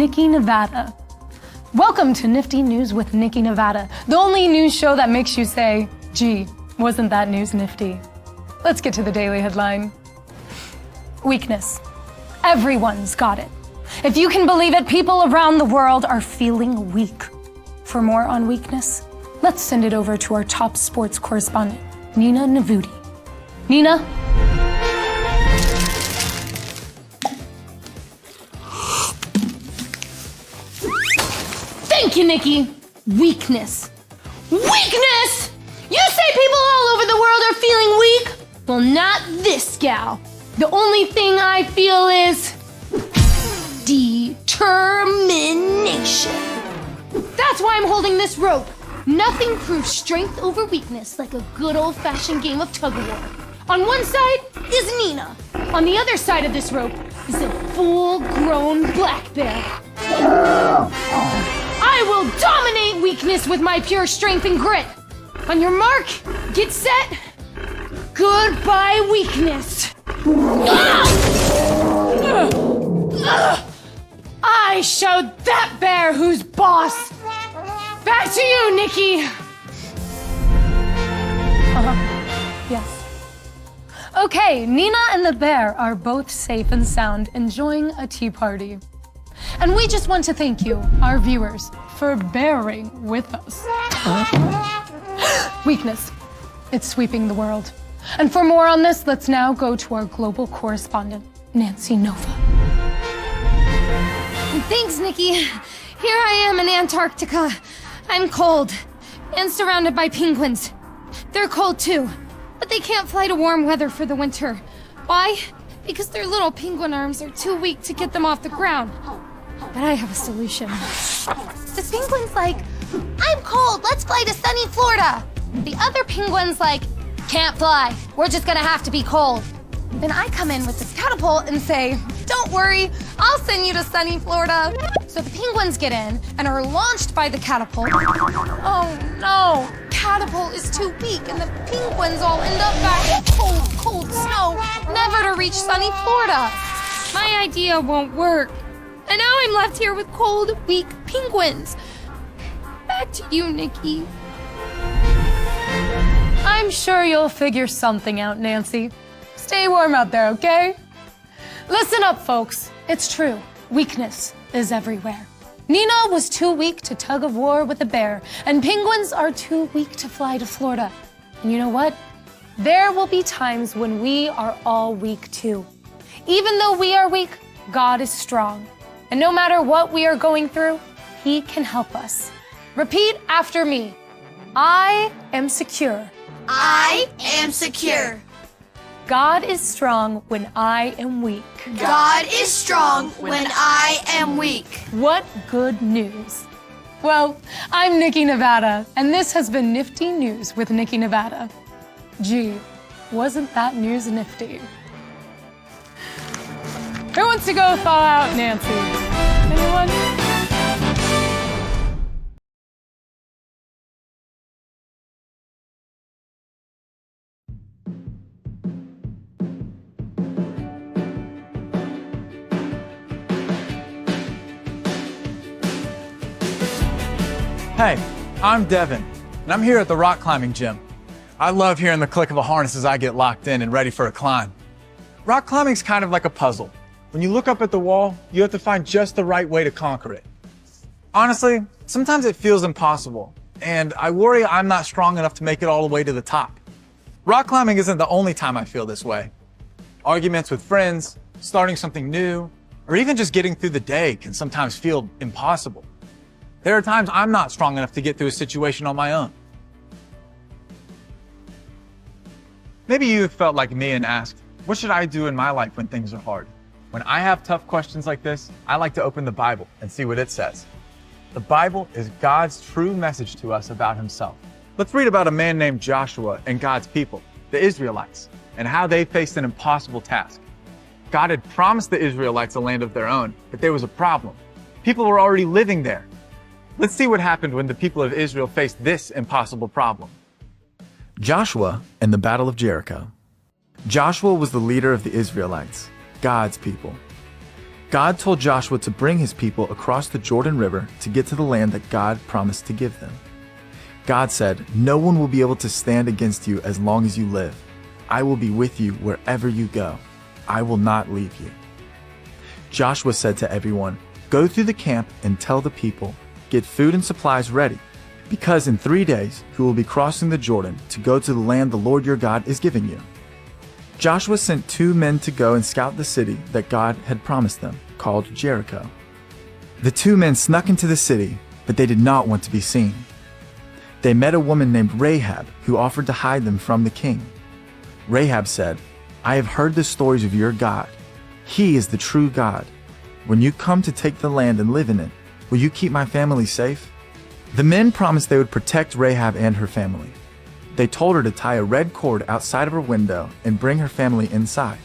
Nikki Nevada. Welcome to Nifty News with Nikki Nevada, the only news show that makes you say, gee, wasn't that news nifty? Let's get to the daily headline. Weakness. Everyone's got it. If you can believe it, people around the world are feeling weak. For more on weakness, let's send it over to our top sports correspondent, Nina Navudi. Nina? Thank you, Nikki. Weakness. Weakness! You say people all over the world are feeling weak? Well, not this gal. The only thing I feel is determination. That's why I'm holding this rope. Nothing proves strength over weakness like a good old-fashioned game of tug-of-war. On one side is Nina. On the other side of this rope is a full-grown black bear. I will dominate weakness with my pure strength and grit. On your mark, get set. Goodbye, weakness. I showed that bear who's boss. Back to you, Nikki. Yes. Okay, Nina and the bear are both safe and sound, enjoying a tea party. And we just want to thank you, our viewers, for bearing with us. Weakness. It's sweeping the world. And for more on this, let's now go to our global correspondent, Nancy Nova. Thanks, Nikki. Here I am in Antarctica. I'm cold and surrounded by penguins. They're cold too, but they can't fly to warm weather for the winter. Why? Because their little penguin arms are too weak to get them off the ground. But I have a solution. The penguin's like, I'm cold, let's fly to sunny Florida. The other penguin's like, can't fly, we're just gonna have to be cold. Then I come in with this catapult and say, don't worry, I'll send you to sunny Florida. So the penguins get in and are launched by the catapult. Oh no, catapult is too weak and the penguins all end up back in cold, cold snow, never to reach sunny Florida. My idea won't work. And now I'm left here with cold, weak penguins. Back to you, Nikki. I'm sure you'll figure something out, Nancy. Stay warm out there, okay? Listen up, folks. It's true. Weakness is everywhere. Nina was too weak to tug of war with a bear, and penguins are too weak to fly to Florida. And you know what? There will be times when we are all weak too. Even though we are weak, God is strong. And no matter what we are going through, He can help us. Repeat after me. I am secure. I am secure. God is strong when I am weak. God is strong when I am weak. What good news. Well, I'm Nikki Nevada, and this has been Nifty News with Nikki Nevada. Gee, wasn't that news nifty? Who wants to go thaw out Nancy? Anyone? Hey, I'm Devin, and I'm here at the rock climbing gym. I love hearing the click of a harness as I get locked in and ready for a climb. Rock climbing's kind of like a puzzle. When you look up at the wall, you have to find just the right way to conquer it. Honestly, sometimes it feels impossible, and I worry I'm not strong enough to make it all the way to the top. Rock climbing isn't the only time I feel this way. Arguments with friends, starting something new, or even just getting through the day can sometimes feel impossible. There are times I'm not strong enough to get through a situation on my own. Maybe you've felt like me and asked, what should I do in my life when things are hard? When I have tough questions like this, I like to open the Bible and see what it says. The Bible is God's true message to us about Himself. Let's read about a man named Joshua and God's people, the Israelites, and how they faced an impossible task. God had promised the Israelites a land of their own, but there was a problem. People were already living there. Let's see what happened when the people of Israel faced this impossible problem. Joshua and the Battle of Jericho. Joshua was the leader of the Israelites, God's people. God told Joshua to bring his people across the Jordan River to get to the land that God promised to give them. God said, "No one will be able to stand against you as long as you live. I will be with you wherever you go. I will not leave you." Joshua said to everyone, "Go through the camp and tell the people, get food and supplies ready, because in 3 days you will be crossing the Jordan to go to the land the Lord your God is giving you." Joshua sent 2 men to go and scout the city that God had promised them, called Jericho. The 2 men snuck into the city, but they did not want to be seen. They met a woman named Rahab who offered to hide them from the king. Rahab said, "I have heard the stories of your God. He is the true God. When you come to take the land and live in it, will you keep my family safe?" The men promised they would protect Rahab and her family. They told her to tie a red cord outside of her window and bring her family inside.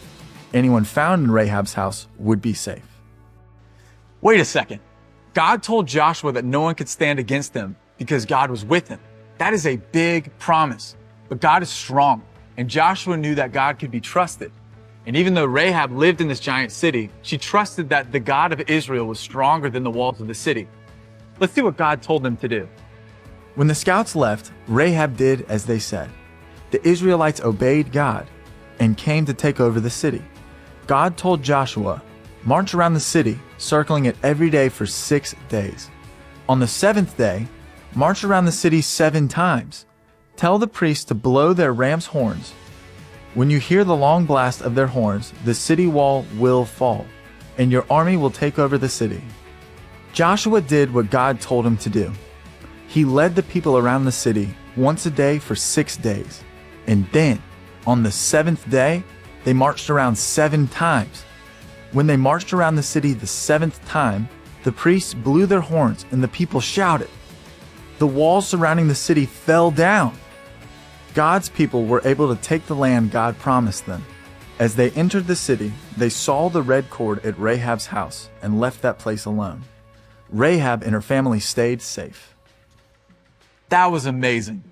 Anyone found in Rahab's house would be safe. Wait a second. God told Joshua that no one could stand against them because God was with him. That is a big promise. But God is strong, and Joshua knew that God could be trusted. And even though Rahab lived in this giant city, she trusted that the God of Israel was stronger than the walls of the city. Let's see what God told them to do. When the scouts left, Rahab did as they said. The Israelites obeyed God and came to take over the city. God told Joshua, "March around the city, circling it every day for 6 days. On the 7th day, march around the city 7 times. Tell the priests to blow their ram's horns. When you hear the long blast of their horns, the city wall will fall, and your army will take over the city." Joshua did what God told him to do. He led the people around the city once a day for 6 days. And then, on the 7th day, they marched around 7 times. When they marched around the city the 7th time, the priests blew their horns and the people shouted. The walls surrounding the city fell down. God's people were able to take the land God promised them. As they entered the city, they saw the red cord at Rahab's house and left that place alone. Rahab and her family stayed safe. That was amazing.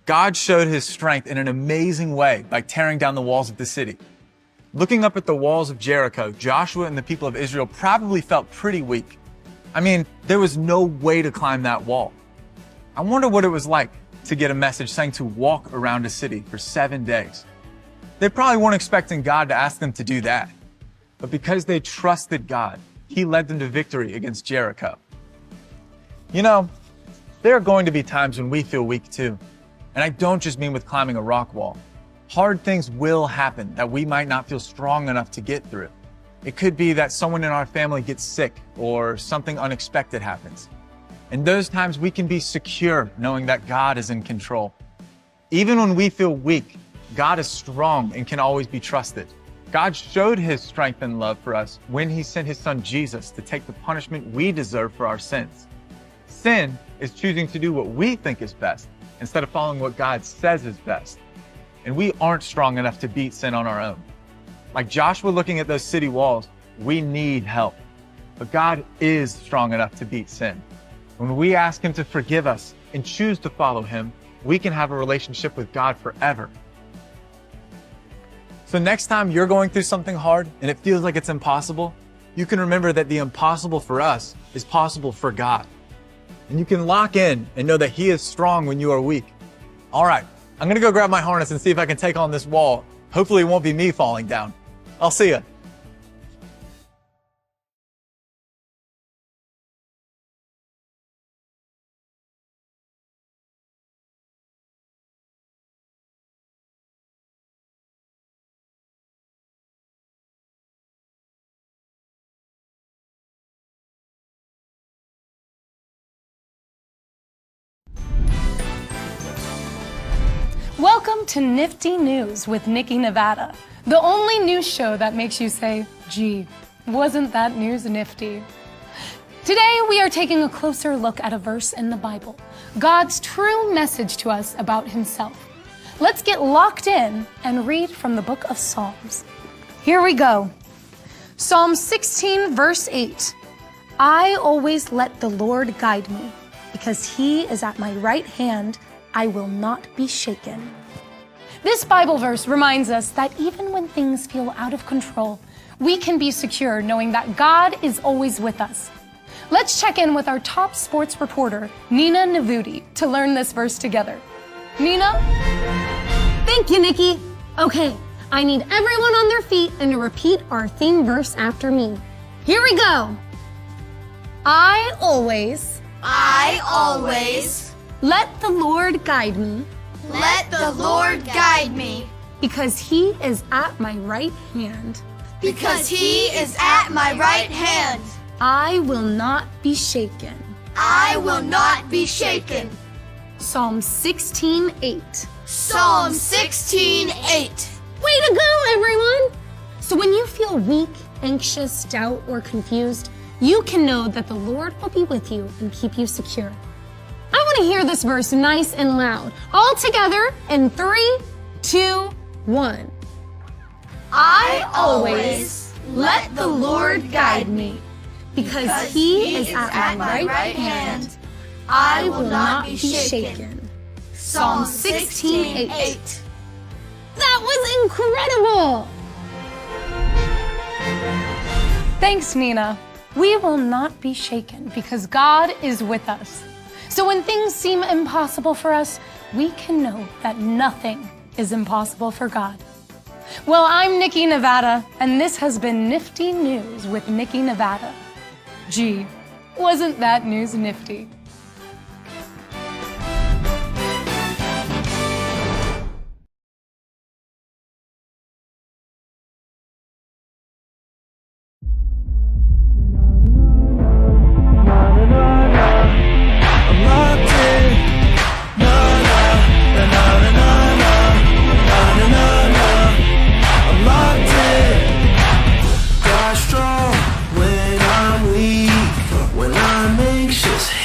God showed his strength in an amazing way by tearing down the walls of the city. Looking up at the walls of Jericho, Joshua and the people of Israel probably felt pretty weak. I mean, there was no way to climb that wall. I wonder what it was like to get a message saying to walk around a city for 7 days. They probably weren't expecting God to ask them to do that. But because they trusted God, he led them to victory against Jericho. You know, there are going to be times when we feel weak too. And I don't just mean with climbing a rock wall. Hard things will happen that we might not feel strong enough to get through. It could be that someone in our family gets sick or something unexpected happens. In those times, we can be secure knowing that God is in control. Even when we feel weak, God is strong and can always be trusted. God showed his strength and love for us when he sent his son Jesus to take the punishment we deserve for our sins. Sin is choosing to do what we think is best instead of following what God says is best. And we aren't strong enough to beat sin on our own. Like Joshua looking at those city walls, we need help. But God is strong enough to beat sin. When we ask him to forgive us and choose to follow him, we can have a relationship with God forever. So next time you're going through something hard and it feels like it's impossible, you can remember that the impossible for us is possible for God. And you can lock in and know that he is strong when you are weak. All right, I'm gonna go grab my harness and see if I can take on this wall. Hopefully it won't be me falling down. I'll see ya. Welcome to Nifty News with Nikki Nevada, the only news show that makes you say, gee, wasn't that news nifty? Today, we are taking a closer look at a verse in the Bible, God's true message to us about himself. Let's get locked in and read from the book of Psalms. Here we go. Psalm 16, verse 8. I always let the Lord guide me, because he is at my right hand, I will not be shaken. This Bible verse reminds us that even when things feel out of control, we can be secure knowing that God is always with us. Let's check in with our top sports reporter, Nina Navudi, to learn this verse together. Nina? Thank you, Nikki. Okay, I need everyone on their feet and to repeat our theme verse after me. Here we go. I always let the Lord guide me let the Lord guide me, because He is at my right hand. because He is at my right hand. I will not be shaken. I will not be shaken. Psalm 16:8. Psalm 16:8. Way to go, everyone! So when you feel weak, anxious, doubt, or confused, you can know that the Lord will be with you and keep you secure. I want to hear this verse nice and loud. All together in 3, 2, 1. I always let the Lord guide me, Because He is at my right hand. I will not be shaken. Psalm 16:8. That was incredible! Thanks, Nina. We will not be shaken because God is with us. So when things seem impossible for us, we can know that nothing is impossible for God. Well, I'm Nikki Nevada, and this has been Nifty News with Nikki Nevada. Gee, wasn't that news nifty?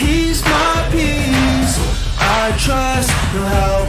He's my peace. I trust He'll help.